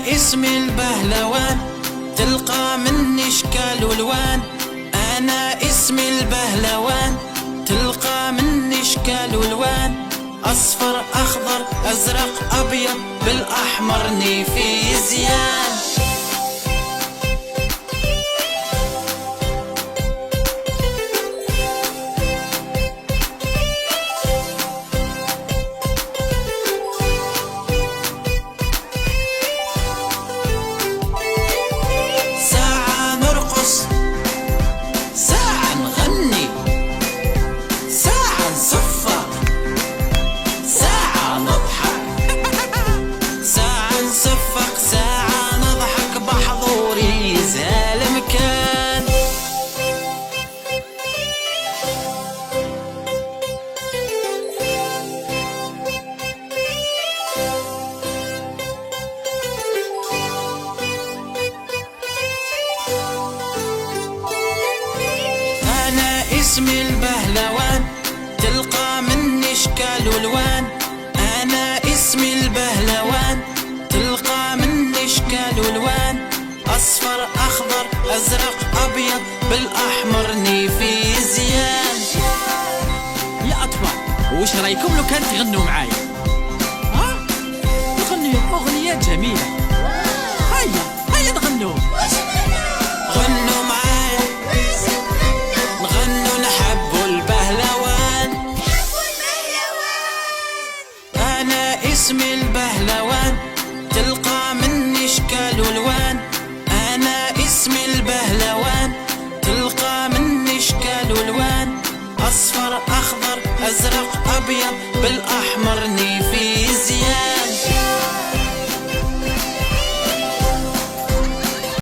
أنا اسمي البهلوان، تلقى مني اشكال والوان. أنا اسمي البهلوان، تلقى مني اشكال والوان. أصفر أخضر أزرق أبيض بالأحمر نيفي زيان. ساعة نرقص، ساعة نغني، ساعة نصفق، ساعة نضحك، ساعة نصفق، ساعة نضحك بحضوري زال مكان. أنا اسمي البهلوان، تلقى مني اشكال والوان. أنا اسمي البهلوان، تلقى مني اشكال والوان. أصفر أخضر أزرق أبيض بالأحمر نيفي زيان. يا أطفال، وش رايكم لو كان تغنوا معايا؟ ها؟ نغنوا أغنية جميلة. هيا نغنوا. غنوا معايا، نغنوا نحبوا البهلوان. أنا اسمي البهلوان، تلقى مني اشكال والوان. أنا اسمي البهلوان، تلقى مني اشكال والوان. أصفر أخضر أزرق أبيض بالأحمر نيفي زيان.